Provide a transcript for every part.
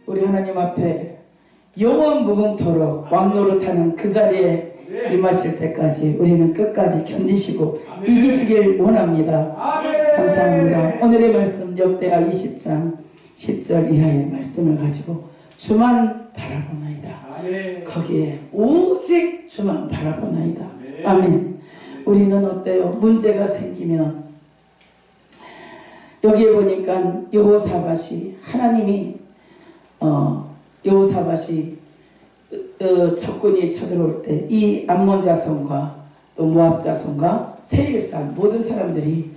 우리 하나님 앞에 영원 무궁토록 왕노릇하는 그 자리에 임하실 때까지 우리는 끝까지 견디시고 이기시길 원합니다. 감사합니다. 오늘의 말씀 역대하 20장 10절 이하의 말씀을 가지고 주만 바라보나이다. 거기에 오직 주만 바라보나이다. 아멘. 우리는 어때요? 문제가 생기면 여기에 보니까 여호사밧이 하나님이 여호사밧이 적군이 쳐들어올 때 이 암몬 자손과 또 모압 자손과 세일산 모든 사람들이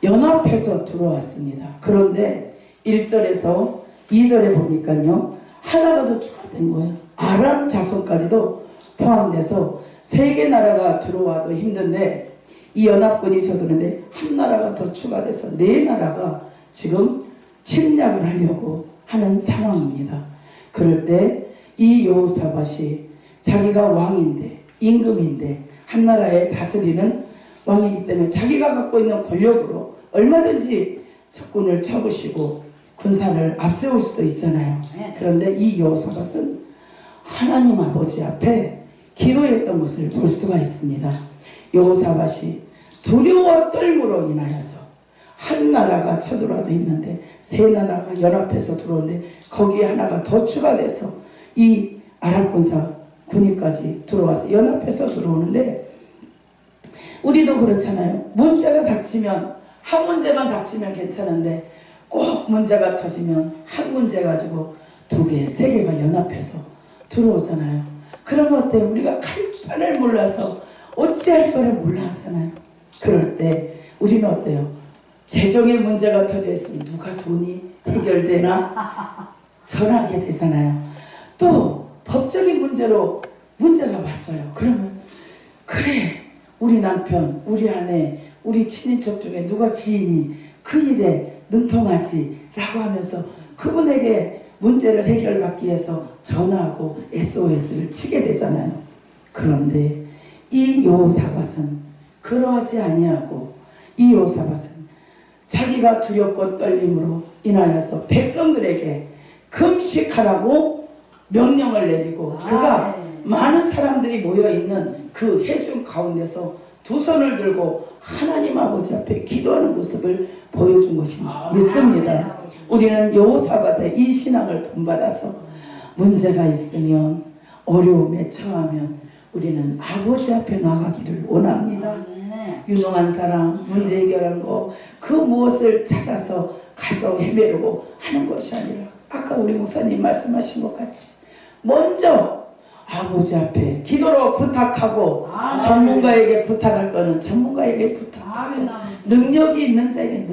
연합해서 들어왔습니다. 그런데 1절에서 2절에 보니까요 하나가 더 추가된 거예요. 아람 자손까지도 포함돼서 3개 나라가 들어와도 힘든데 이 연합군이 쳐드는데 한 나라가 더 추가돼서 4나라가 지금 침략을 하려고 하는 상황입니다. 그럴 때 이 여호사밧이 자기가 왕인데 임금인데 한 나라에 다스리는 왕이기 때문에 자기가 갖고 있는 권력으로 얼마든지 적군을 쳐부시고 군사를 앞세울 수도 있잖아요. 그런데 이 여호사밧은 하나님 아버지 앞에 기도했던 것을 볼 수가 있습니다. 여호사밧이 두려워 떨므로 인하여서 한 나라가 쳐들어와도 있는데 3나라가 연합해서 들어오는데 거기에 하나가 더 추가돼서 이 아랍 군사 군인까지 들어와서 연합해서 들어오는데 우리도 그렇잖아요. 문제가 닥치면 한 문제만 닥치면 괜찮은데 꼭 문제가 터지면 한 문제 가지고 2개, 3개가 연합해서 들어오잖아요. 그러면 어때요? 우리가 갈 바를 몰라서 어찌할 바를 몰라 하잖아요. 그럴 때 우리는 어때요? 재정의 문제가 터져 있으면 누가 돈이 해결되나 전하게 되잖아요. 또 법적인 문제로 문제가 왔어요. 그러면 그래 우리 남편, 우리 아내, 우리 친인척 중에 누가 지인이 그 일에 능통하지 라고 하면서 그분에게 문제를 해결받기 위해서 전화하고 SOS를 치게 되잖아요. 그런데 이 여호사밧은 그러하지 아니하고 이 여호사밧은 자기가 두렵고 떨림으로 인하여서 백성들에게 금식하라고 명령을 내리고 그가 많은 사람들이 모여있는 그 회중 가운데서 2 손을 들고 하나님 아버지 앞에 기도하는 모습을 보여준 것인 줄 믿습니다. 우리는 여호사밧의 이 신앙을 본받아서 문제가 있으면 어려움에 처하면 우리는 아버지 앞에 나가기를 원합니다. 유능한 사람, 문제 해결하는 거 그 무엇을 찾아서 가서 헤매려고 하는 것이 아니라 아까 우리 목사님 말씀하신 것 같이 먼저 아버지 앞에 기도로 부탁하고 전문가에게 부탁할 거는 전문가에게 부탁하고 능력이 있는 자에게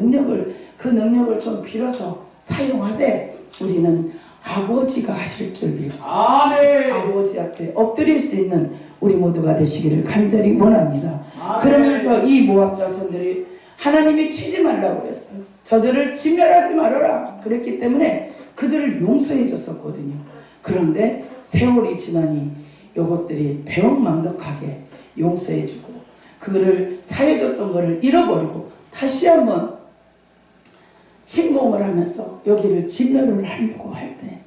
그 능력을 좀 빌어서 사용하되 우리는 아버지가 하실 줄 믿고 아버지 앞에 엎드릴 수 있는 우리 모두가 되시기를 간절히 원합니다. 그러면서 이 모압 자손들이 하나님이 치지 말라고 그랬어요. 저들을 진멸하지 말아라 그랬기 때문에 그들을 용서해 줬었거든요. 그런데 세월이 지나니 이것들이 배은망덕하게 용서해 주고 그거를 사해줬던 것을 잃어버리고 다시 한번 침공을 하면서 여기를 진멸을 하려고 할 때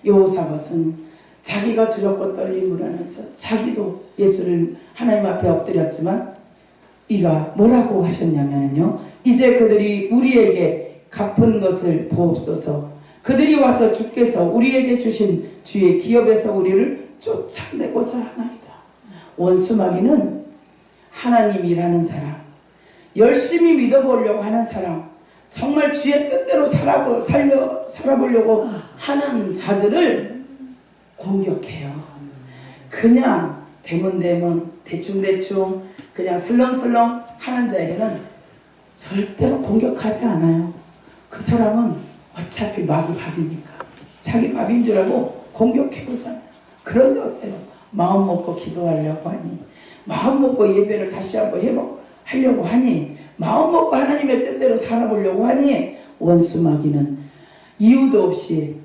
여호사밧은 자기가 두렵고 떨림으로 인해서 자기도 예수를 하나님 앞에 엎드렸지만 이가 뭐라고 하셨냐면요. 이제 그들이 우리에게 갚은 것을 보옵소서. 그들이 와서 주께서 우리에게 주신 주의 기업에서 우리를 쫓아내고자 하나이다. 원수마귀는 하나님 일하는 사람, 열심히 믿어보려고 하는 사람, 정말 주의 뜻대로 살아보려고 하는 자들을 공격해요. 그냥 대문대문 대충대충 그냥 슬렁슬렁 하는 자에게는 절대로 공격하지 않아요. 그 사람은 어차피 마귀 밥이니까 자기 밥인 줄 알고 공격해보잖아요. 그런데 어때요? 마음 먹고 기도하려고 하니 마음 먹고 예배를 다시 한번 하려고 하니 마음 먹고 하나님의 뜻대로 살아보려고 하니 원수 마귀는 이유도 없이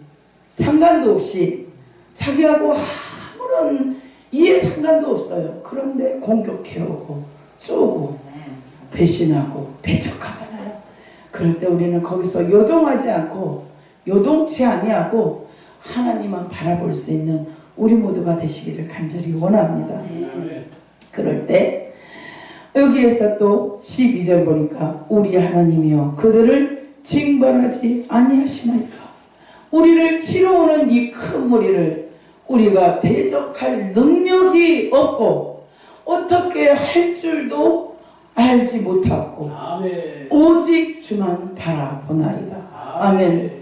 상관도 없이 자기하고 아무런 이해 상관도 없어요. 그런데 공격해오고 쪼고 배신하고 배척하잖아요. 그럴 때 우리는 거기서 요동하지 않고 요동치 아니하고 하나님만 바라볼 수 있는 우리 모두가 되시기를 간절히 원합니다. 그럴 때 여기에서 또 12절 보니까 우리 하나님이여 그들을 징벌하지 아니하시나이까. 우리를 치러오는 이 큰 무리를 우리가 대적할 능력이 없고 어떻게 할 줄도 알지 못하고 아멘. 오직 주만 바라보나이다. 아멘.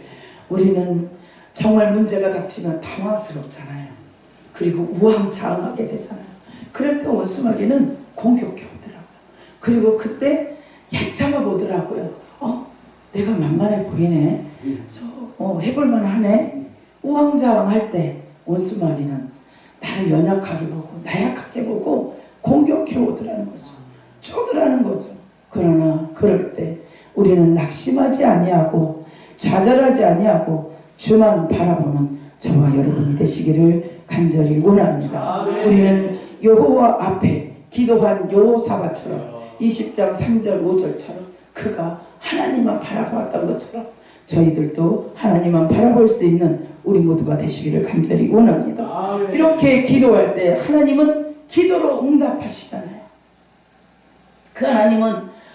우리는 정말 문제가 닥치면 당황스럽잖아요. 그리고 우왕좌왕하게 되잖아요. 그럴 때 원수마귀는 공격해 오더라고요. 그리고 그때 얕잡아 보더라고요. 내가 만만해 보이네. 해볼만 하네. 우왕좌왕할 때 원수마귀는 나를 연약하게 보고 나약하게 보고 공격해 오더라는 거죠. 쪼더라는 거죠. 그러나 그럴 때 우리는 낙심하지 아니하고 좌절하지 아니하고 주만 바라보는 저와 여러분이 되시기를 간절히 원합니다. 우리는 여호와 앞에 기도한 여호사밧처럼 20장 3절 5절처럼 그가 하나님만 바라보았던 것처럼 저희들도 하나님만 바라볼 수 있는 우리 모두가 되시기를 간절히 원합니다. 이렇게 기도할 때 하나님은 기도로 응답하시잖아요. 그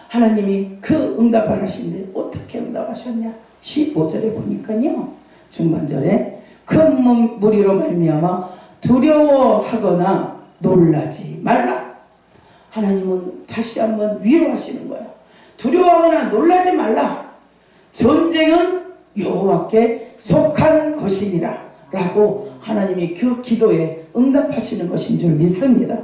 하나님이 그 응답을 하시는데 어떻게 응답하셨냐? 15절에 보니까요. 중반절에 큰 무리로 말미암아 두려워하거나 놀라지 말라. 하나님은 다시 한번 위로하시는 거예요. 두려워하거나 놀라지 말라. 전쟁은 여호와께 속한 것이니라 라고 하나님이 그 기도에 응답하시는 것인 줄 믿습니다.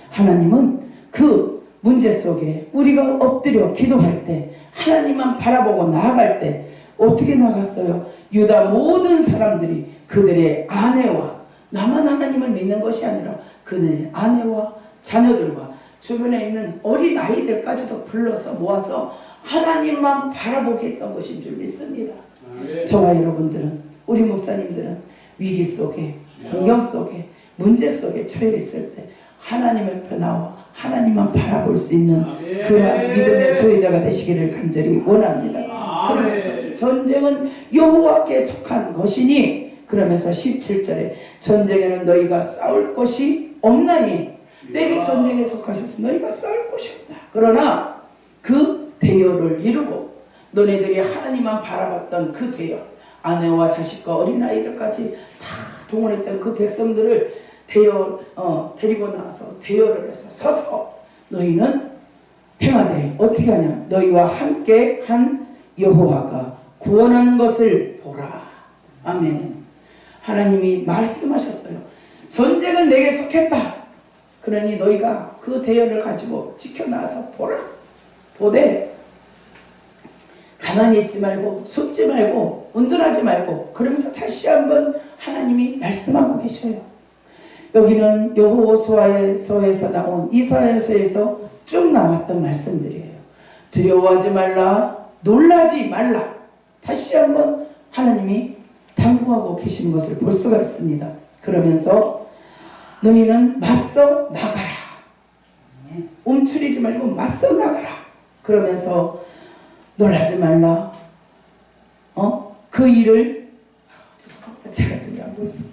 하나님은 그 문제 속에 우리가 엎드려 기도할 때 하나님만 바라보고 나아갈 때 어떻게 나갔어요? 유다 모든 사람들이 그들의 아내와 나만 하나님을 믿는 것이 아니라 그들의 아내와 자녀들과 주변에 있는 어린 아이들까지도 불러서 모아서 하나님만 바라보게 했던 것인 줄 믿습니다. 저와 여러분들은 우리 목사님들은 위기 속에 공경 속에 문제 속에 처해 있을 때 하나님 옆에 나와 하나님만 바라볼 수 있는 그러한 믿음의 소유자가 되시기를 간절히 원합니다. 그러면서 전쟁은 여호와께 속한 것이니 그러면서 17절에 전쟁에는 너희가 싸울 것이 없나니 내게 전쟁에 속하셔서 너희가 싸울 것이 없다. 그러나 그 대열을 이루고 너네들이 하나님만 바라봤던 그 대열 아내와 자식과 어린아이들까지 다 동원했던 그 백성들을 데리고 나와서 대열을 해서 서서 너희는 행하되 어떻게 하냐 너희와 함께 한 여호와가 구원하는 것을 보라. 아멘. 하나님이 말씀하셨어요. 전쟁은 내게 속했다. 그러니 너희가 그 대열을 가지고 지켜나와서 보라. 보되 가만히 있지 말고 숨지 말고 운둔하지 말고 그러면서 다시 한번 하나님이 말씀하고 계셔요. 여기는 여호수아서에서 나온 이사야서에서 쭉 나왔던 말씀들이에요. 두려워하지 말라 놀라지 말라. 다시 한번 하나님이 당부하고 계신 것을 볼 수가 있습니다. 그러면서 너희는 맞서 나가라. 움츠리지 말고 맞서 나가라. 그러면서 놀라지 말라. 그 일을 제가 그냥 보였어요.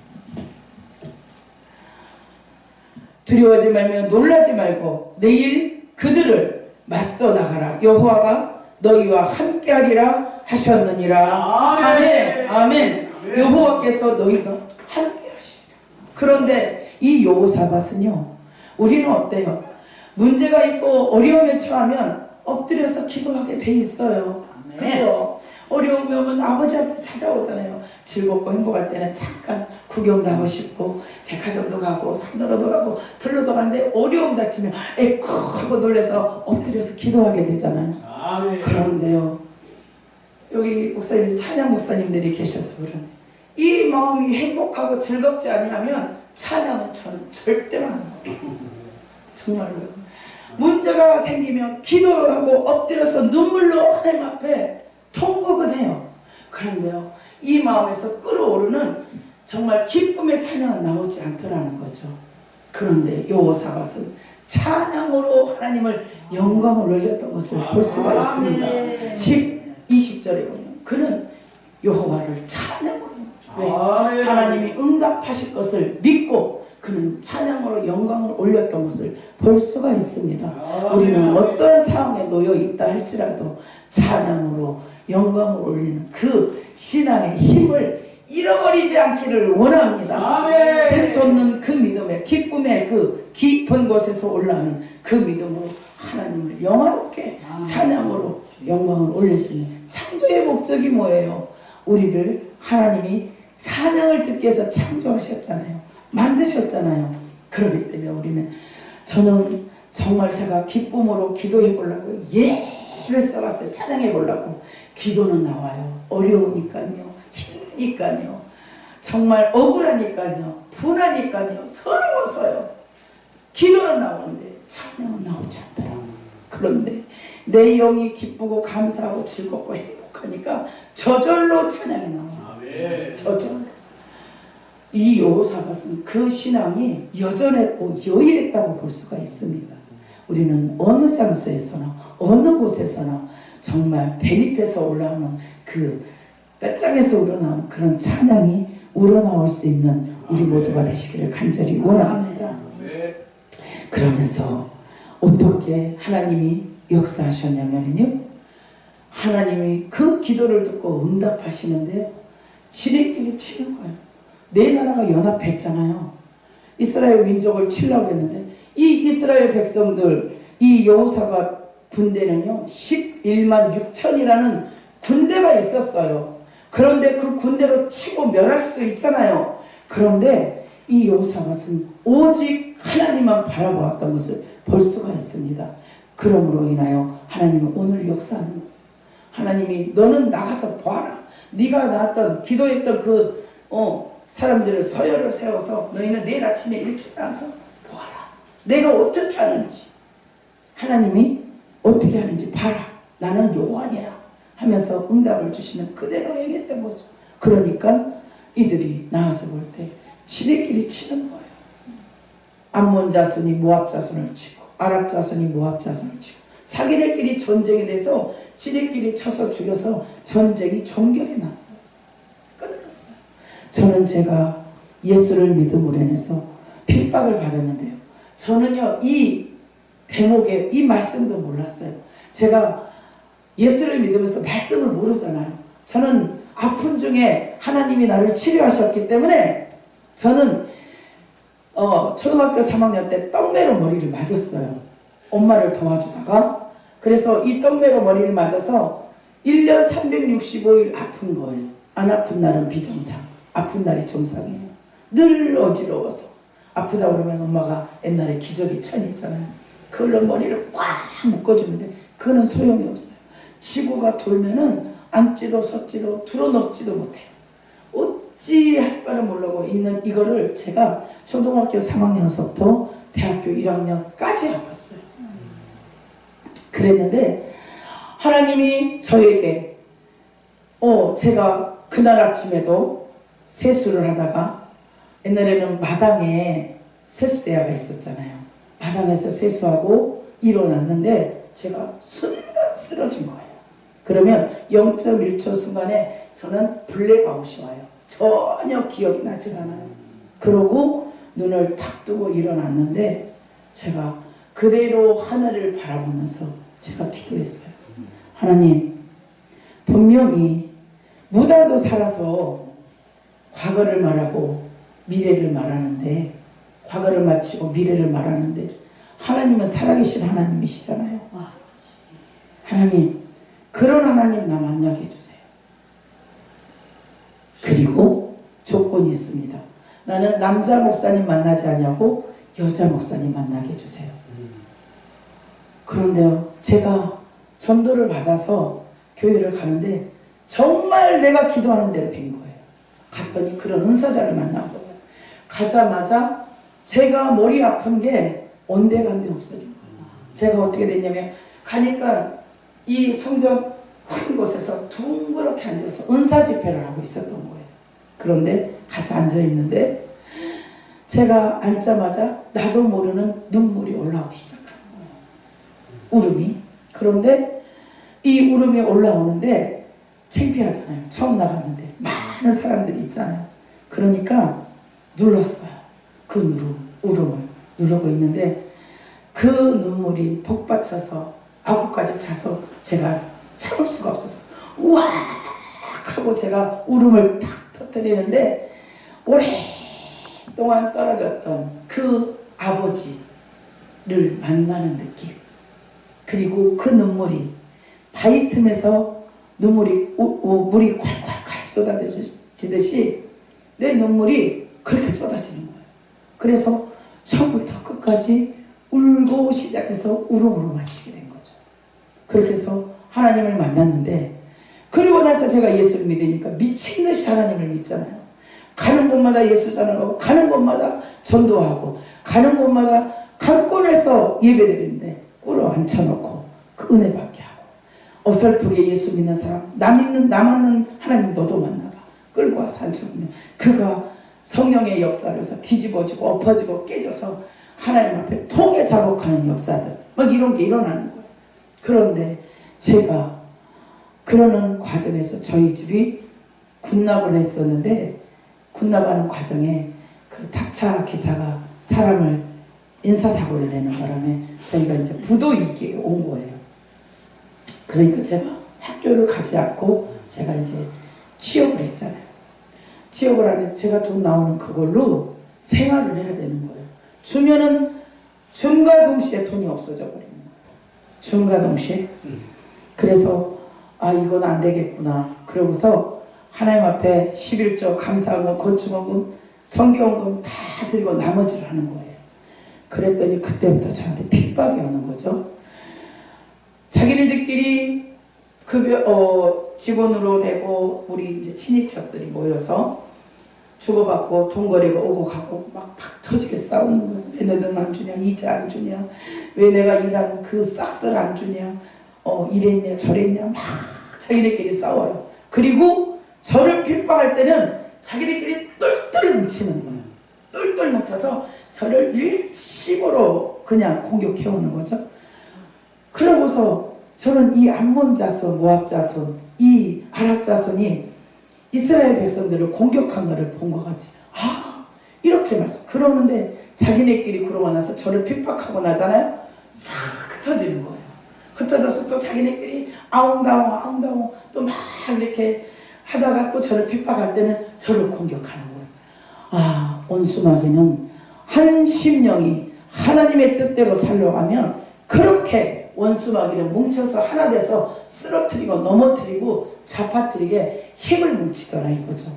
두려워하지 말며 놀라지 말고 내일 그들을 맞서 나가라. 여호와가 너희와 함께하리라 하셨느니라. 아멘. 아멘. 여호와께서 너희가 함께하시리라. 그런데 이 여호사밧은요, 우리는 어때요? 문제가 있고 어려움에 처하면 엎드려서 기도하게 돼 있어요. 그죠? 어려움이 오면 아버지 앞에 찾아오잖아요. 즐겁고 행복할 때는 잠깐 구경도 하고 싶고 백화점도 가고 산으로도 가고 들러도 가는데 어려움 닥치면 에이쿠 하고 놀라서 엎드려서 기도하게 되잖아요. 그런데요, 여기 목사님들 찬양 목사님들이 계셔서 그러네. 이 마음이 행복하고 즐겁지 아니하면 찬양은 저는 절대로 안 해요. 정말로요. 문제가 생기면 기도하고 엎드려서 눈물로 하나님 앞에 통곡은 해요. 그런데요, 이 마음에서 끌어오르는 정말 기쁨의 찬양은 나오지 않더라는 거죠. 그런데 여호사밧은 찬양으로 하나님을 영광을 올렸던 것을 볼 수가 있습니다. 20절에 보면 그는 여호와를 찬양으로 왜? 하나님이 응답하실 것을 믿고 그는 찬양으로 영광을 올렸던 것을 볼 수가 있습니다. 우리는 어떤 상황에 놓여 있다 할지라도 찬양으로 영광을 올리는 그 신앙의 힘을 잃어버리지 않기를 원합니다. 샘솟는 그 믿음의 기쁨의 그 깊은 곳에서 올라오는 그 믿음으로 하나님을 영화롭게 찬양으로 영광을 올릴 수 있는 창조의 목적이 뭐예요? 우리를 하나님이 찬양을 듣기 위해서 창조하셨잖아요. 만드셨잖아요. 그렇기 때문에 우리는, 저는 정말 제가 기쁨으로 기도해 보려고 예를 써봤어요. 찬양해 보려고. 기도는 나와요. 어려우니까요. 힘드니까요. 정말 억울하니까요. 분하니까요. 서러워서요. 기도는 나오는데 찬양은 나오지 않더라고요. 그런데 내 영이 기쁘고 감사하고 즐겁고 행복하니까 저절로 찬양이 나와요. 저절로. 이 여호사밧은 그 신앙이 여전했고 여일했다고 볼 수가 있습니다. 우리는 어느 장소에서나 어느 곳에서나 정말 배 밑에서 올라오는 그 뼈장에서 우러나오는 그런 찬양이 우러나올 수 있는 우리 모두가 되시기를 간절히 원합니다. 그러면서 어떻게 하나님이 역사하셨냐면요, 하나님이 그 기도를 듣고 응답하시는데요, 지네끼리 치는 거예요. 네 나라가 연합했잖아요. 이스라엘 민족을 치려고 했는데 이 이스라엘 백성들, 이 여호사밧 군대는요 11만 6천이라는 군대가 있었어요. 그런데 그 군대로 치고 멸할 수도 있잖아요. 그런데 이 여호사밧은 오직 하나님만 바라보았던 것을 볼 수가 있습니다. 그러므로 인하여 하나님은 오늘 역사하는 거예요. 하나님이 너는 나가서 보아라. 네가 나왔던 기도했던 그 사람들을 서열을 세워서 너희는 내일 아침에 일찍 나와서 보아라. 내가 어떻게 하는지, 하나님이 어떻게 하는지 봐라. 나는 여호와니라 하면서 응답을 주시면 그대로 행했던 거죠. 그러니까 이들이 나와서 볼 때 지네끼리 치는 거예요. 암몬 자손이 모압 자손을 치고 아랍 자손이 모압 자손을 치고 자기네끼리 전쟁이 돼서 지네끼리 쳐서 죽여서 전쟁이 종결이 났어요. 끝났어요. 저는 제가 예수를 믿음으로 인해서 핍박을 받았는데요. 저는요 이 대목에 이 말씀도 몰랐어요. 제가 예수를 믿으면서 말씀을 모르잖아요. 저는 아픈 중에 하나님이 나를 치료하셨기 때문에 저는 초등학교 3학년 때 떡매로 머리를 맞았어요. 엄마를 도와주다가. 그래서 이 떡매로 머리를 맞아서 1년 365일 아픈 거예요. 안 아픈 날은 비정상, 아픈 날이 정상이에요. 늘 어지러워서. 아프다 그러면 엄마가 옛날에 기저귀 천 있잖아요. 그걸로 머리를 꽉 묶어주는데 그거는 소용이 없어요. 지구가 돌면은 앉지도 섰지도 들어눕지도 못해요. 어찌 할 바를 모르고 있는 이거를 제가 초등학교 3학년서부터 대학교 1학년까지 아팠어요. 그랬는데 하나님이 저에게 제가 그날 아침에도 세수를 하다가, 옛날에는 마당에 세수대야가 있었잖아요. 마당에서 세수하고 일어났는데 제가 순간 쓰러진 거예요. 그러면 0.1초 순간에 저는 블랙아웃이 와요. 전혀 기억이 나질 않아요. 그러고 눈을 탁 뜨고 일어났는데 제가 그대로 하늘을 바라보면서 제가 기도했어요. 하나님, 분명히 무달도 살아서 과거를 말하고 미래를 말하는데, 과거를 마치고 미래를 말하는데 하나님은 살아계신 하나님이시잖아요. 하나님, 그런 하나님 나 만나게 해주세요. 그리고 조건이 있습니다. 나는 남자 목사님 만나지 않냐고 여자 목사님 만나게 해주세요. 그런데요, 제가 전도를 받아서 교회를 가는데 정말 내가 기도하는 대로 된 거예요. 갔더니 그런 은사자를 만난 거예요. 가자마자 제가 머리 아픈 게 온데간데 없어진 거예요. 제가 어떻게 됐냐면, 가니까 이 성전 큰 곳에서 둥그렇게 앉아서 은사 집회를 하고 있었던 거예요. 그런데 가서 앉아있는데 제가 앉자마자 나도 모르는 눈물이 올라오기 시작하는 거예요. 울음이. 그런데 이 울음이 올라오는데 창피하잖아요. 처음 나갔는데 막 많은 사람들이 있잖아요. 그러니까 눌렀어요. 그 울음을 누르고 있는데 그 눈물이 복받쳐서 아구까지 차서 제가 참을 수가 없었어요. 우악 하고 제가 울음을 탁 터뜨리는데 오랫동안 떨어졌던 그 아버지를 만나는 느낌, 그리고 그 눈물이 바위 틈에서 물이 콸콸콸 쏟아지듯이 내 눈물이 그렇게 쏟아지는 거예요. 그래서 처음부터 끝까지 울고 시작해서 울음으로 마치게 된 거죠. 그렇게 해서 하나님을 만났는데, 그리고 나서 제가 예수를 믿으니까 미친 듯이 하나님을 믿잖아요. 가는 곳마다 예수 전하고, 가는 곳마다 전도하고, 가는 곳마다 강권해서 예배드리는데 꿇어 앉혀놓고 그 은혜 받게 하고, 어설프게 예수 믿는 사람, 나 맞는 하나님 너도 만나봐 끌고 와서 앉혀놓으면 그가 성령의 역사를 해서 뒤집어지고 엎어지고 깨져서 하나님 앞에 통에 작업하는 역사들 막 이런 게 일어나는 거예요. 그런데 제가 그러는 과정에서 저희 집이 군납을 했었는데, 군납하는 과정에 그 탁차 기사가 사람을 인사사고를 내는 바람에 저희가 이제 부도위기에 온 거예요. 그러니까 제가 학교를 가지 않고 제가 이제 취업을 했잖아요. 취업을 하면 제가 돈 나오는 그걸로 생활을 해야 되는 거예요. 주면은 줌과 동시에 돈이 없어져 버리는 거예요. 줌과 동시에. 그래서 이건 안 되겠구나. 그러고서 하나님 앞에 11조 감사하고 건축원금 성경금 다 드리고 나머지를 하는 거예요. 그랬더니 그때부터 저한테 핍박이 오는 거죠. 자기네들끼리 직원으로 되고 우리 이제 친인척들이 모여서 주고받고 돈 거래가 오고 가고 막 터지게 싸우는 거예요. 왜 내 돈 안 주냐, 이자 안 주냐, 왜 내가 일한 그 싹스를 안 주냐, 이랬냐 저랬냐 막 자기네끼리 싸워요. 그리고 저를 핍박할 때는 자기네끼리 똘똘 뭉치는 거예요. 똘똘 뭉쳐서 저를 일심으로 그냥 공격해오는 거죠. 그러고서 저는 이 암몬 자손, 모압 자손, 이 아랍 자손이 이스라엘 백성들을 공격한 것을 본 것 같이 이렇게 말씀. 그러는데 자기네끼리 그러고 나서 저를 핍박하고 나잖아요. 싹 흩어지는 거예요. 흩어져서 또 자기네끼리 아웅다웅 또 막 이렇게 하다가 또 저를 핍박할 때는 저를 공격하는 거예요. 원수마귀는 한 심령이 하나님의 뜻대로 살려가면 그렇게 원수마귀를 뭉쳐서 하나 돼서 쓰러뜨리고 넘어뜨리고 잡아뜨리게 힘을 뭉치더라 이거죠.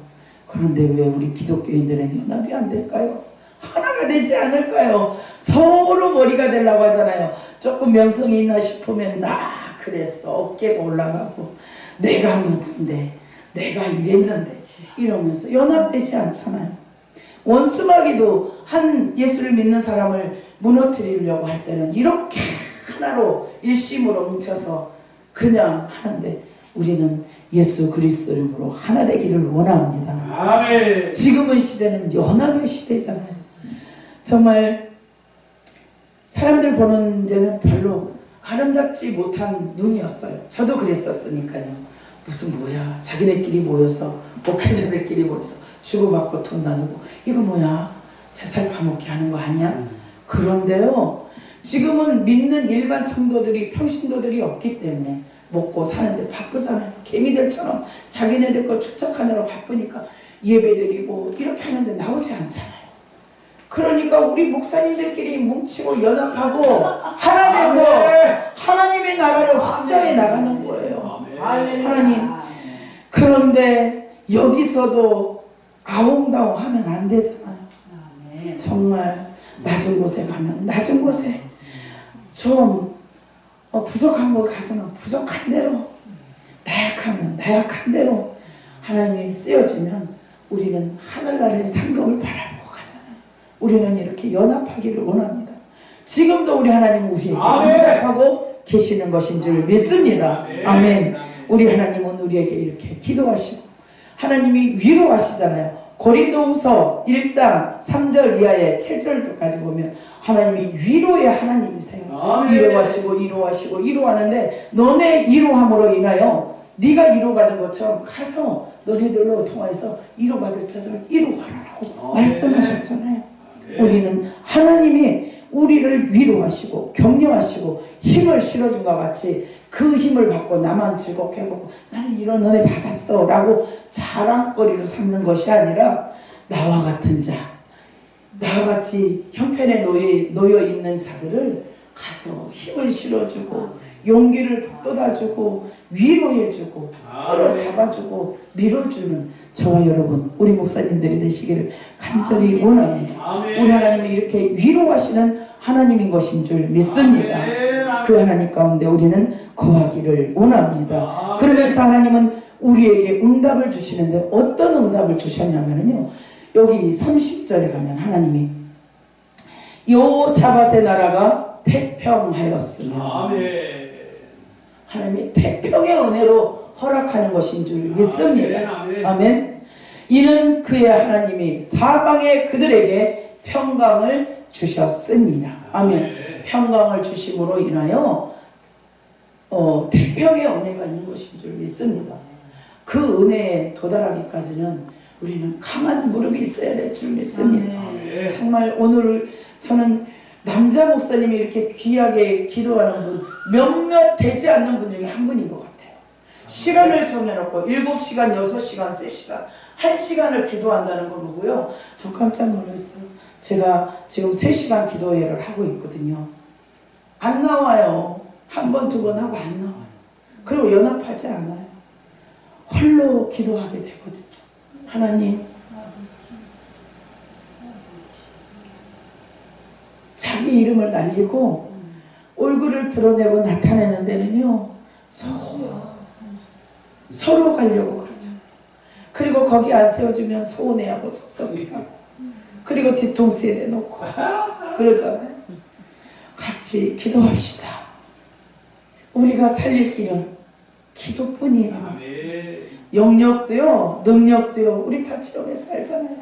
그런데 왜 우리 기독교인들은 연합이 안 될까요? 하나가 되지 않을까요? 서로 머리가 되려고 하잖아요. 조금 명성이 있나 싶으면 나 그랬어 어깨가 올라가고 내가 누군데 내가 이랬는데 이러면서 연합되지 않잖아요. 원수마귀도 한 예수를 믿는 사람을 무너뜨리려고 할 때는 이렇게 하나로 일심으로 뭉쳐서 그냥 하는데, 우리는 예수 그리스도 이름으로 하나 되기를 원합니다. 아멘. 지금의 시대는 연합의 시대잖아요. 정말 사람들 보는 데는 별로 아름답지 못한 눈이었어요. 저도 그랬었으니까요. 무슨 뭐야, 자기네끼리 모여서 목회자들끼리 모여서 주고받고 돈 나누고 이거 뭐야, 제살 파먹게 하는 거 아니야? 그런데요, 지금은 믿는 일반 성도들이, 평신도들이 없기 때문에 먹고 사는데 바쁘잖아요. 개미들처럼 자기네들 거 축적하느라 바쁘니까 예배드리고 이렇게 하는데 나오지 않잖아요. 그러니까 우리 목사님들끼리 뭉치고 연합하고 하나 돼서 하나님의 나라를 확장해 나가는 거예요. 하나님. 그런데 여기서도 아웅다웅 하면 안 되잖아요. 정말 낮은 곳에 가면 낮은 곳에 좀 부족한 곳 가서는 부족한 대로, 나약하면 나약한 대로 하나님이 쓰여지면 우리는 하늘나라의 상급을 바라보고 가잖아요. 우리는 이렇게 연합하기를 원합니다. 지금도 우리 하나님은 우리에게 연합하고 계시는 것인 줄 믿습니다. 아멘. 우리 하나님은 우리에게 이렇게 기도하시고 하나님이 위로하시잖아요. 고린도후서 1장 3절 이하에 7절까지 보면 하나님이 위로의 하나님이세요. 위로하시고 위로하시고 위로하는데 너네 위로함으로 인하여 네가 위로받은 것처럼 가서 너희들로 통해서 위로받을 자들을 위로하라고 말씀하셨잖아요. 우리는 하나님이 우리를 위로하시고 격려하시고 힘을 실어준 것 같이 그 힘을 받고 나만 즐겁게 해보고 나는 이런 은혜 받았어 라고 자랑거리로 삼는 것이 아니라 나와 같은 자, 나와 같이 형편에 놓여 있는 자들을 가서 힘을 실어주고 용기를 북돋아주고 위로해주고 끌어잡아주고 밀어주는 저와 여러분 우리 목사님들이 되시기를 간절히 원합니다. 우리 하나님은 이렇게 위로하시는 하나님인 것인 줄 믿습니다. 그 하나님 가운데 우리는 거하기를 원합니다. 그러면서 하나님은 우리에게 응답을 주시는데 어떤 응답을 주셨냐면요, 여기 30절에 가면 하나님이 여호사밧의 나라가 태평하였으며, 하나님이 태평의 은혜로 허락하는 것인 줄 믿습니다. 아멘. 이는 그의 하나님이 사방의 그들에게 평강을 주셨습니다. 아멘. 평강을 주심으로 인하여 태평의 은혜가 있는 것인 줄 믿습니다. 그 은혜에 도달하기까지는 우리는 강한 무릎이 있어야 될 줄 믿습니다. 정말 오늘 저는 남자 목사님이 이렇게 귀하게 기도하는 분 몇몇 되지 않는 분 중에 한 분인 것 같아요. 시간을 정해놓고 7시간, 6시간, 3시간 1시간을 기도한다는 걸 보고요, 저 깜짝 놀랐어요. 제가 지금 3시간 기도회를 하고 있거든요. 안 나와요. 한 번, 두 번 하고 안 나와요. 그리고 연합하지 않아요. 홀로 기도하게 되거든요. 하나님, 자기 이름을 날리고 얼굴을 드러내고 나타내는 데는요, 서로 가려고 그러잖아요. 그리고 거기 안 세워주면 서운해하고 섭섭해하고, 그리고 뒤통수에 내놓고 그러잖아요. 같이 기도합시다. 우리가 살릴 길은 기도뿐이에요. 영역도요, 능력도요, 우리 다 체험에 살잖아요.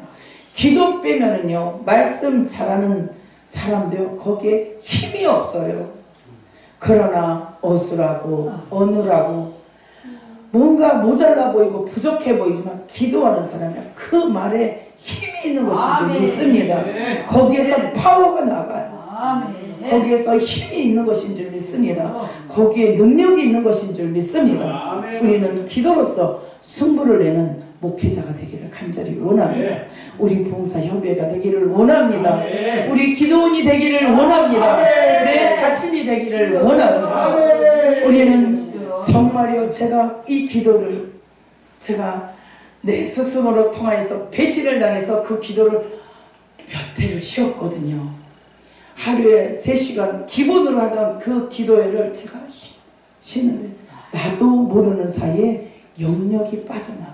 기도 빼면은요, 말씀 잘하는 사람도요, 거기에 힘이 없어요. 그러나 어수라고 어느라고 뭔가 모자라 보이고 부족해 보이지만 기도하는 사람은 그 말에 힘이 있는 것인 줄 믿습니다. 거기에서 파워가 나가요. 거기에서 힘이 있는 것인 줄 믿습니다. 거기에 능력이 있는 것인 줄 믿습니다. 우리는 기도로서 승부를 내는 목회자가 되기를 간절히 원합니다. 우리 봉사협회가 되기를 원합니다. 우리 기도원이 되기를 원합니다. 내 자신이 되기를 원합니다. 우리는 정말요, 제가 이 기도를 제가 내 스승으로 통하여서 배신을 당해서 그 기도를 몇 해를 쉬었거든요. 하루에 3시간 기본으로 하던 그 기도회를 제가 쉬는데 나도 모르는 사이에 영역이 빠져나가요.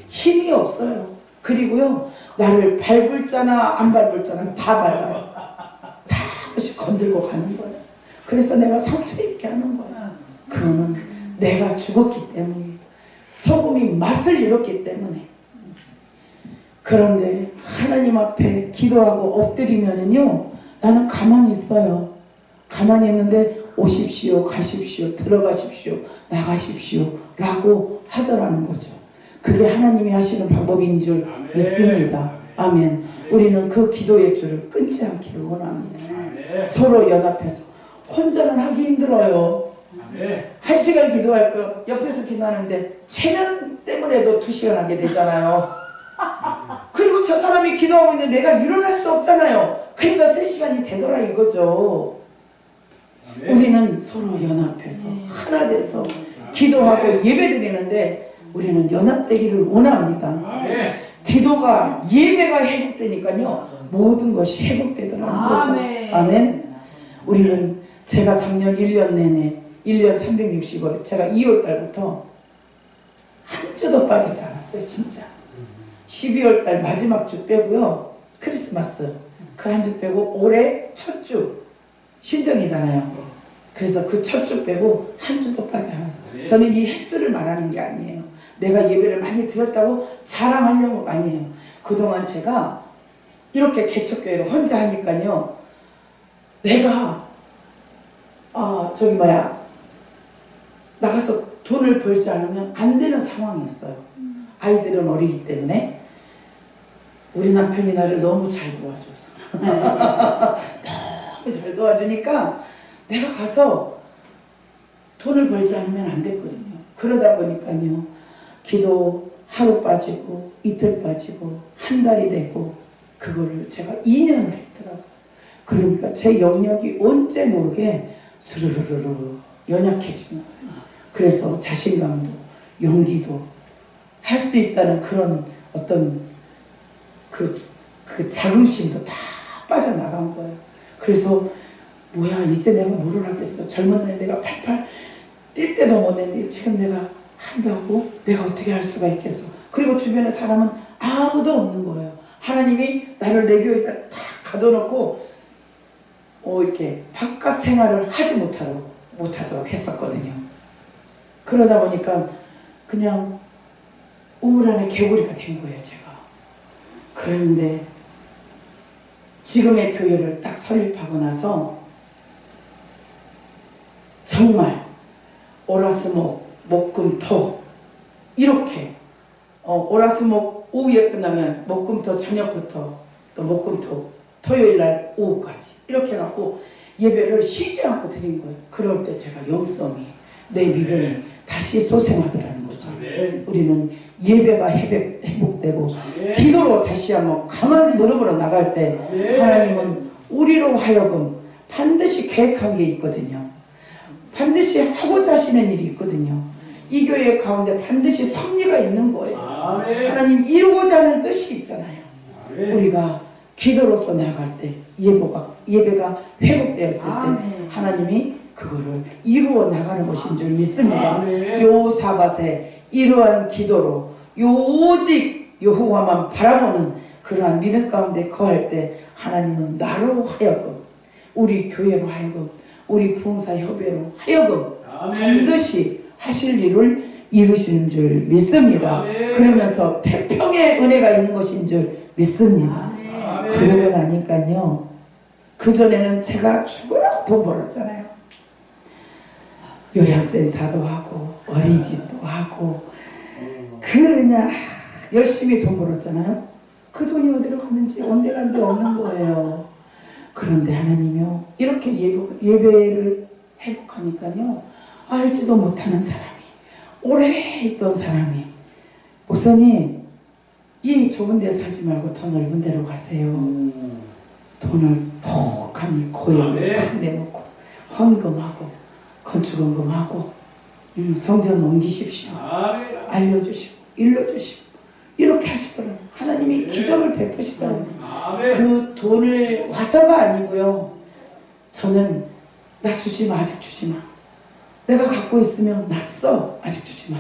힘이 없어요. 그리고요, 나를 밟을 자나 안 밟을 자나 다 밟아요. 다 한 번씩 건들고 가는 거예요. 그래서 내가 상처 입게 하는 거예요. 그거는 내가 죽었기 때문에, 소금이 맛을 잃었기 때문에. 그런데 하나님 앞에 기도하고 엎드리면은요, 나는 가만히 있어요. 가만히 있는데 오십시오, 가십시오, 들어가십시오, 나가십시오 라고 하더라는 거죠. 그게 하나님이 하시는 방법인 줄 믿습니다. 아멘. 우리는 그 기도의 줄을 끊지 않기를 원합니다. 서로 연합해서. 혼자는 하기 힘들어요. 1시간 기도할 거 옆에서 기도하는데 체면 때문에도 2시간 하게 되잖아요. 그리고 저 사람이 기도하고 있는데 내가 일어날 수 없잖아요. 그러니까 3시간이 되더라 이거죠. 우리는 서로 연합해서 하나 돼서 기도하고 예배드리는데 우리는 연합되기를 원합니다. 기도가, 예배가 회복되니까요, 모든 것이 회복되더라는 거죠. 아멘. 우리는 제가 작년 1년 내내 1년 365일 제가 2월 달부터 한 주도 빠지지 않았어요. 진짜 12월 달 마지막 주 빼고요, 크리스마스 그 한 주 빼고 올해 첫 주 신정이잖아요. 그래서 그 첫 주 빼고 한 주도 빠지지 않았어요. 저는 이 횟수를 말하는 게 아니에요. 내가 예배를 많이 드렸다고 자랑하려고 아니에요. 그동안 제가 이렇게 개척교회를 혼자 하니까요, 내가 나가서 돈을 벌지 않으면 안 되는 상황이었어요. 아이들은 어리기 때문에. 우리 남편이 나를 너무 잘 도와줘서 너무 잘 도와주니까 내가 가서 돈을 벌지 않으면 안 됐거든요. 그러다 보니까요, 기도 하루 빠지고 이틀 빠지고 한 달이 되고 그거를 제가 2년을 했더라고요. 그러니까 제 영역이 언제 모르게 스르르르르 연약해지는 거예요. 그래서 자신감도 용기도 할 수 있다는 그런 어떤 그 자긍심도 다 빠져나간 거예요. 그래서 뭐야, 이제 내가 뭐를 하겠어. 젊은 나이에 내가 팔팔 뛸 때도 못 했는데 지금 내가 한다고? 내가 어떻게 할 수가 있겠어. 그리고 주변에 사람은 아무도 없는 거예요. 하나님이 나를 내 교회에다 다 가둬놓고 이렇게 바깥 생활을 하지 못하도록 했었거든요. 그러다 보니까 그냥 우물 안에 개구리가 된 거예요, 제가. 그런데 지금의 교회를 딱 설립하고 나서 정말 오라수목, 목금토 이렇게 오라수목 오후에 끝나면 목금토 저녁부터 또 목금토 토요일날 오후까지 이렇게 해갖고 예배를 쉬지 않고 드린 거예요. 그럴 때 제가 영성이, 내 믿음이 다시 소생하더라는 거죠. 우리는 예배가 회복되고 기도로 다시 한번 강한 무릎으로 나갈 때 하나님은 우리로 하여금 반드시 계획한 게 있거든요. 반드시 하고자 하시는 일이 있거든요. 이 교회 가운데 반드시 섭리가 있는 거예요. 하나님 이루고자 하는 뜻이 있잖아요. 우리가 기도로서 나아갈 때 예배가 회복되었을 때 하나님이 그거를 이루어 나가는 것인 줄 믿습니다. 요사밧의 이러한 기도로 오직 여호와만 바라보는 그러한 믿음 가운데 거할 때 하나님은 나로 하여금, 우리 교회로 하여금, 우리 부흥사협회로 하여금 반드시 하실 일을 이루시는 줄 믿습니다. 그러면서 태평의 은혜가 있는 것인 줄 믿습니다. 그러고 나니까요, 그전에는 제가 죽으라고 돈 벌었잖아요. 요양센터도 하고 어린이집도 하고 그냥 열심히 돈 벌었잖아요. 그 돈이 어디로 갔는지 언제 간지 없는 거예요. 그런데 하나님이요, 이렇게 예배를 회복하니까요, 알지도 못하는 사람이, 오래 있던 사람이, 목사님 이 좁은 데 살지 말고 더 넓은 데로 가세요. 돈을 톡하니 고용을 탁 내놓고 헌금하고 건축헌금하고 성전 옮기십시오. 알려주시고 일러주시고 이렇게 하시더라고요. 하나님이 기적을 베푸시더라고요. 그 돈을 와서가 아니고요, 저는 나 주지마, 아직 주지마. 내가 갖고 있으면 놨어, 아직 주지마.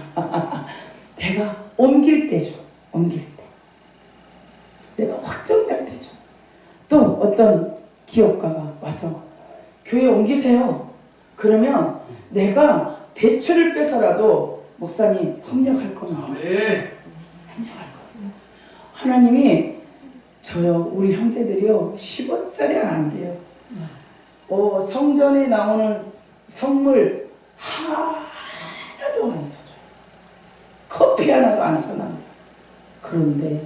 내가 옮길 때 줘. 옮길 때 내가 확정될 때 줘. 또 어떤 기업가가 와서 교회 옮기세요. 그러면 내가 대출을 빼서라도 목사님 협력할 겁니다. 협력할 겁니다. 하나님이 저요, 우리 형제들이요, 10원짜리 안 돼요. 성전에 나오는 선물 하나도 안 사줘요. 커피 하나도 안 사놔요. 그런데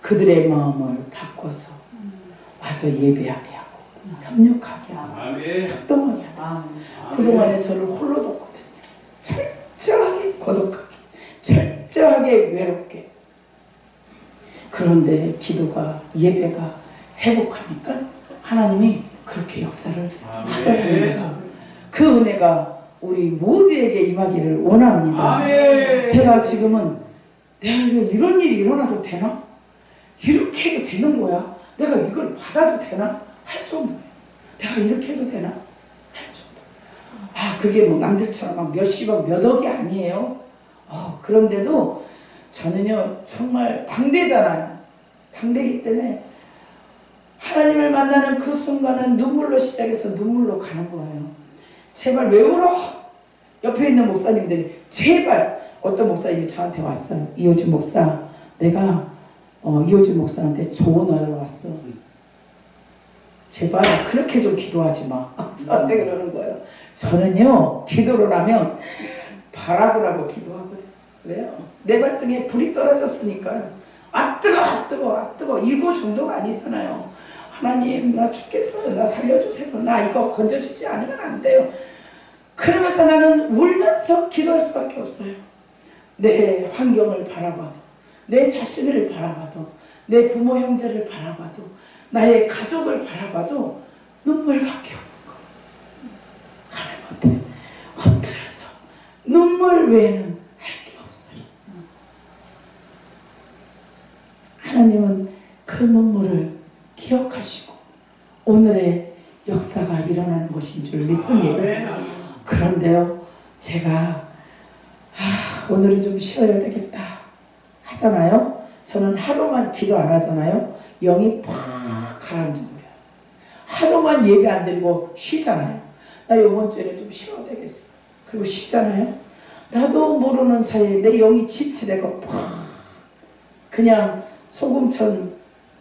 그들의 마음을 바꿔서 와서 예배하게 하고 협력하게 하고 협동하게 하고 그동안에 저를 홀로 뒀거든요. 철저하게 고독하게, 철저하게 외롭게. 그런데 기도가, 예배가 회복하니까 하나님이 그렇게 역사를 하더라는 거죠. 그 은혜가 우리 모두에게 임하기를 원합니다. 제가 지금은 내가 이런 일이 일어나도 되나? 이렇게 해도 되는 거야? 내가 이걸 받아도 되나? 할 정도예요. 내가 이렇게 해도 되나? 할 정도. 그게 뭐 남들처럼 막 몇십억, 몇 억이 아니에요. 그런데도 저는요, 정말 당대잖아요. 당대기 때문에 하나님을 만나는 그 순간은 눈물로 시작해서 눈물로 가는 거예요. 제발 왜 울어? 옆에 있는 목사님들이 제발, 어떤 목사님이 저한테 왔어요. 이호준 목사, 내가 이호준 목사한테 조언하러 왔어. 제발 그렇게 좀 기도하지 마. 저한테 그러는 거예요. 저는요, 기도를 하면 바라보라고 기도하거든. 왜요? 내 발등에 불이 떨어졌으니까요. 아 뜨거, 아 뜨거, 아 뜨거. 이거 정도가 아니잖아요. 하나님 나 죽겠어요. 나 살려주세요. 나 이거 건져주지 않으면 안 돼요. 그러면서 나는 울면서 기도할 수밖에 없어요. 내 환경을 바라봐도, 내 자신을 바라봐도, 내 부모 형제를 바라봐도, 나의 가족을 바라봐도 눈물밖에 없는 거예요. 하나님 앞에 엎드려서 눈물 외에는 할 게 없어요. 하나님은 그 눈물을 기억하시고 오늘의 역사가 일어나는 것인 줄 믿습니다. 그런데요, 제가 오늘은 좀 쉬어야 되겠다 하잖아요. 저는 하루만 기도 안 하잖아요. 영이 팍 가라앉은 거예요. 하루만 예배 안 드리고 쉬잖아요. 나 이번 주에는 좀 쉬어야 되겠어. 그리고 쉬잖아요. 나도 모르는 사이에 내 영이 지체되고 팍 그냥 소금천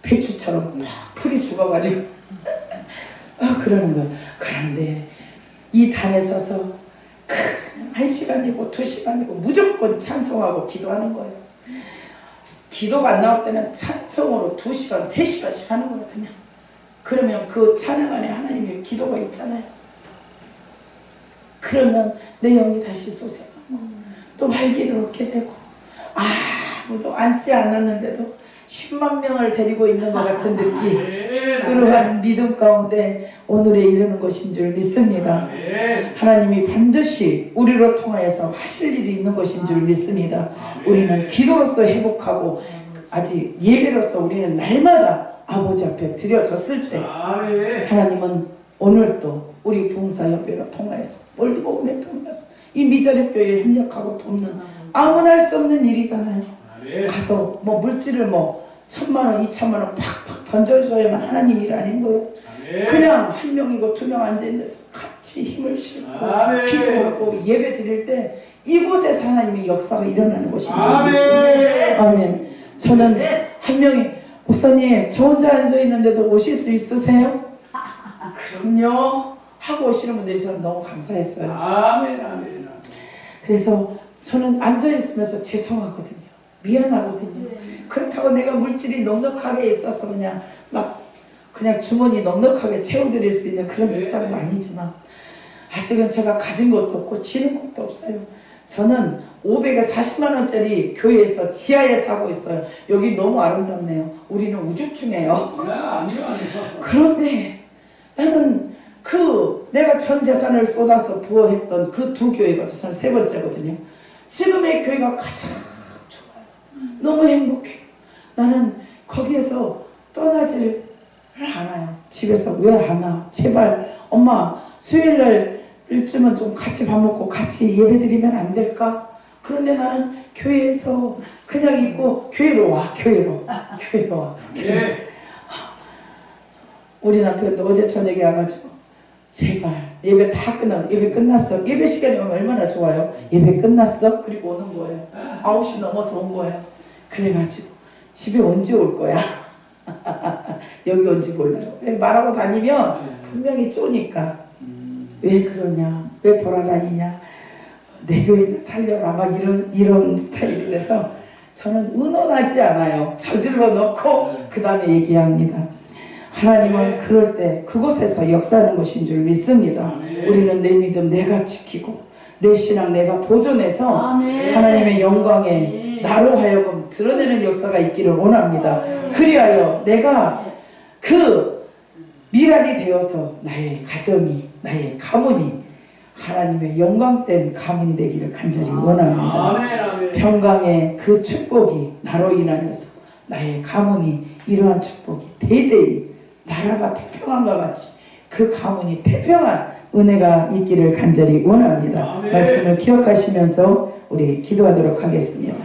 배추처럼 팍 풀이 죽어가지고 그러는 거예요. 그런데 이 단에 서서 그냥 1시간이고 2시간이고 무조건 찬송하고 기도하는 거예요. 기도가 안 나올 때는 찬송으로 2시간, 3시간씩 하는 거예요. 그냥. 그러면 그 찬양 안에 하나님의 기도가 있잖아요. 그러면 내 영이 다시 솟아나고 또 활기를 얻게 되고 아무도 앉지 않았는데도 10만 명을 데리고 있는 것 같은 느낌, 그러한 믿음 가운데 오늘에 이르는 것인 줄 믿습니다. 하나님이 반드시 우리로 통하여서 하실 일이 있는 것인 줄 믿습니다. 우리는 기도로서 회복하고 아직 예배로서 우리는 날마다 아버지 앞에 드려졌을 때 하나님은 오늘도 우리 부흥사협회로 통하여서 몰디보험에 통해서 이 미자립 교회에 협력하고 돕는 아무나 할 수 없는 일이잖아요. 가서 뭐 물질을 뭐 1,000만원, 2,000만원 팍팍 던져줘야만 하나님 일 아닌 거예요. 그냥 1명이고 2명 앉아있는 데서 같이 힘을 실고 기도하고 예배 드릴 때 이곳에서 하나님의 역사가 일어나는 것인 줄 믿습니다. 아멘. 저는 1명이 목사님 저 혼자 앉아있는데도 오실 수 있으세요? 그럼요 하고 오시는 분들이 저는 너무 감사했어요. 아멘, 아멘. 그래서 저는 앉아있으면서 죄송하거든요. 미안하거든요. 그렇다고 내가 물질이 넉넉하게 있어서 그냥 막 그냥 주머니 넉넉하게 채워드릴 수 있는 그런 입장도 아니지만 아직은 제가 가진 것도 없고 지는 것도 없어요. 저는 540만원짜리 교회에서 지하에 사고 있어요. 여기 너무 아름답네요. 우리는 우주충이에요. 아니요. 그런데 나는 내가 전 재산을 쏟아서 부어했던 그 두 교회가 저는 세 번째거든요. 지금의 교회가 가장 좋아요. 너무 행복해요. 나는 거기에서 떠나지를 않아요. 집에서 왜 안 와? 제발 엄마 수요일날 일쯤은 좀 같이 밥 먹고 같이 예배드리면 안 될까? 그런데 나는 교회에서 그냥 있고 교회로 와. 우리 남편도 어제 저녁에 와가지고 제발 예배 다 끝나고 예배 끝났어. 예배 시간이 오면 얼마나 좋아요. 예배 끝났어? 그리고 오는 거예요. 9시 넘어서 온 거예요. 그래가지고 집에 언제 올 거야? 여기 언제 몰라요. 말하고 다니면 분명히 쪼니까 왜 그러냐, 왜 돌아다니냐, 내 교회를 살려라 막 이런 스타일이라서 저는 의논하지 않아요. 저질러 놓고 그 다음에 얘기합니다. 하나님은 그럴 때 그곳에서 역사하는 것인 줄 믿습니다. 우리는 내 믿음 내가 지키고 내 신앙 내가 보존해서 하나님의 영광에 나로 하여금 드러내는 역사가 있기를 원합니다. 그리하여 내가 그 미랄이 되어서 나의 가정이, 나의 가문이 하나님의 영광된 가문이 되기를 간절히 원합니다. 평강의 그 축복이 나로 인하여서 나의 가문이 이러한 축복이 대대히 나라가 태평한과 같이 그 가문이 태평한 은혜가 있기를 간절히 원합니다. 말씀을 기억하시면서 우리 기도하도록 하겠습니다.